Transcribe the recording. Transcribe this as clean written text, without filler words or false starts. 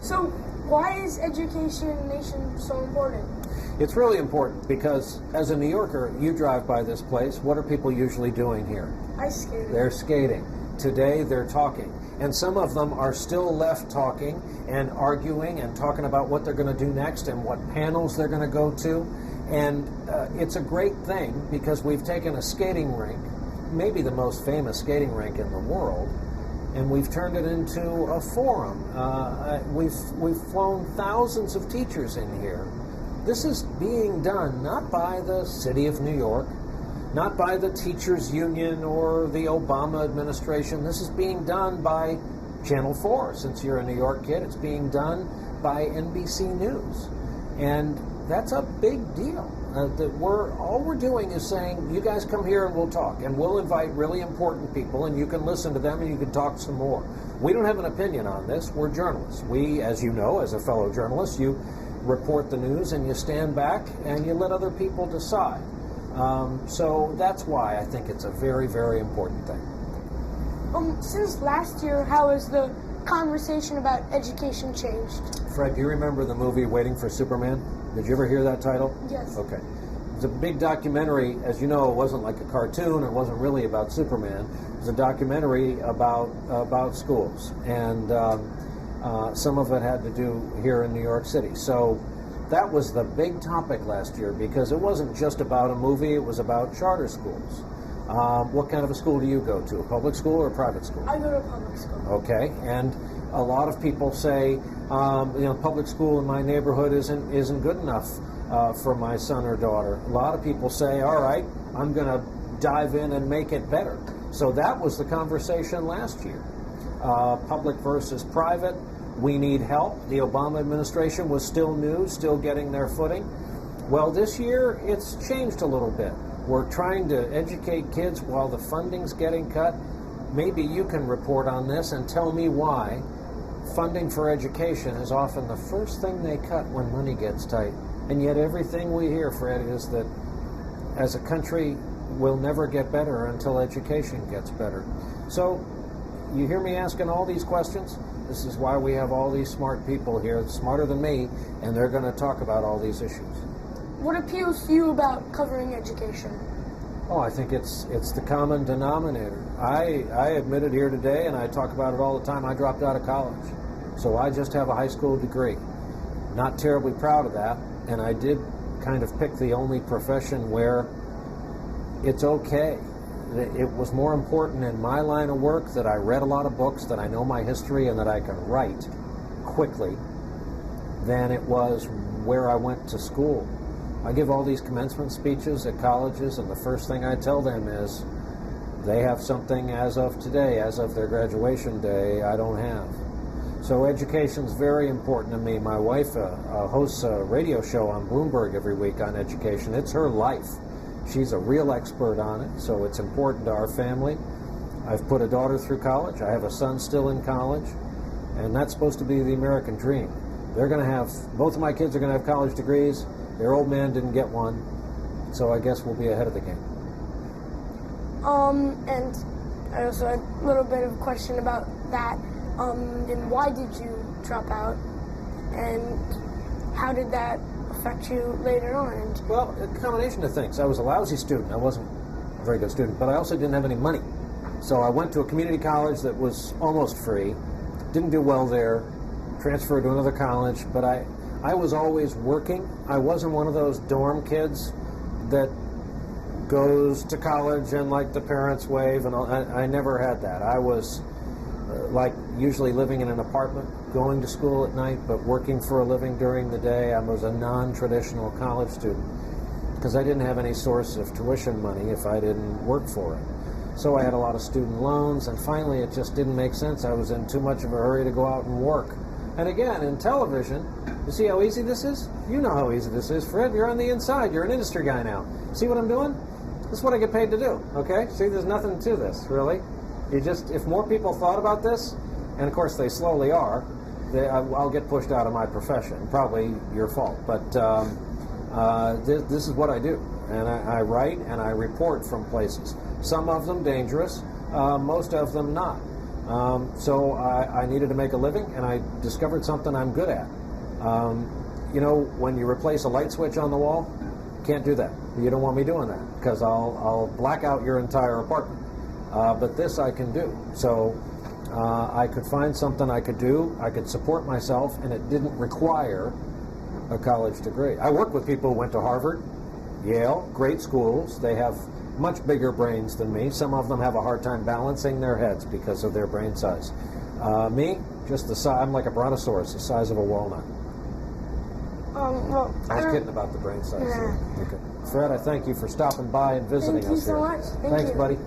So, why is education in the nation so important? It's really important because as a New Yorker, you drive by this place. What are people usually doing here? Ice skating. They're skating. Today they're talking. And some of them are still left talking and arguing and talking about what they're going to do next and what panels they're going to go to. And it's a great thing because we've taken a skating rink, maybe the most famous skating rink in the world, and we've turned it into a forum. We've flown thousands of teachers in here. This is being done not by the city of New York, not by the teachers union or the Obama administration. This is being done by Channel 4. Since you're a New York kid, it's being done by NBC News. And that's a big deal. All we're doing is saying, you guys come here and we'll talk. And we'll invite really important people and you can listen to them and you can talk some more. We don't have an opinion on this. We're journalists. We, as you know, as a fellow journalist, you report the news and you stand back and you let other people decide. So that's why I think it's a very, very important thing. Since last year, how has the conversation about education changed? Fred, do you remember the movie Waiting for Superman? Did you ever hear that title? Yes. Okay. It's a big documentary. As you know, it wasn't like a cartoon. It wasn't really about Superman. It was a documentary about schools. And some of it had to do here in New York City. So that was the big topic last year because it wasn't just about a movie, it was about charter schools. What kind of a school do you go to, a public school or a private school? I go to a public school. Okay, and a lot of people say, public school in my neighborhood isn't good enough for my son or daughter. A lot of people say, all right, I'm going to dive in and make it better. So that was the conversation last year. Public versus private. We need help. The Obama administration was still new, still getting their footing. Well, this year, it's changed a little bit. We're trying to educate kids while the funding's getting cut. Maybe you can report on this and tell me why funding for education is often the first thing they cut when money gets tight. And yet everything we hear, Fred, is that as a country, we'll never get better until education gets better. So, you hear me asking all these questions? This is why we have all these smart people here, smarter than me, and they're going to talk about all these issues. What appeals to you about covering education? Oh, I think it's the common denominator. I admit it here today, and I talk about it all the time. I dropped out of college, so I just have a high school degree. Not terribly proud of that, and I did kind of pick the only profession where it's okay. It was more important in my line of work that I read a lot of books, that I know my history, and that I can write quickly than it was where I went to school. I give all these commencement speeches at colleges, and the first thing I tell them is they have something as of today, as of their graduation day, I don't have. So education's very important to me. My wife hosts a radio show on Bloomberg every week on education. It's her life. She's a real expert on it, so it's important to our family. I've put a daughter through college. I have a son still in college, and that's supposed to be the American dream. They're going to have, both of my kids are going to have college degrees. Their old man didn't get one, so I guess we'll be ahead of the game. And I also had a little bit of a question about that. And why did you drop out? And how did that affect you later on? Well, a combination of things. I was a lousy student. I wasn't a very good student, but I also didn't have any money. So I went to a community college that was almost free, didn't do well there, transferred to another college, but I was always working. I wasn't one of those dorm kids that goes to college and like the parents wave, and all. I never had that. I was like usually living in an apartment, going to school at night, but working for a living during the day. I was a non-traditional college student because I didn't have any source of tuition money if I didn't work for it. So I had a lot of student loans, and finally it just didn't make sense. I was in too much of a hurry to go out and work. And again, in television, you see how easy this is? You know how easy this is, Fred. You're on the inside. You're an industry guy now. See what I'm doing? This is what I get paid to do, okay? See, there's nothing to this, really. If more people thought about this, and of course they slowly are, I'll get pushed out of my profession. Probably your fault. But this is what I do. And I write and I report from places. Some of them dangerous, most of them not. So I needed to make a living, and I discovered something I'm good at. You know, when you replace a light switch on the wall, can't do that. You don't want me doing that, because I'll black out your entire apartment. But this I can do. So I could find something I could do. I could support myself, and it didn't require a college degree. I work with people who went to Harvard, Yale, great schools. They have much bigger brains than me. Some of them have a hard time balancing their heads because of their brain size. Me, just the size. I'm like a brontosaurus, the size of a walnut. Well, I was kidding about the brain size. Yeah. Okay. Fred, I thank you for stopping by and visiting Thank you us so here. much. Thank Thanks, you. buddy.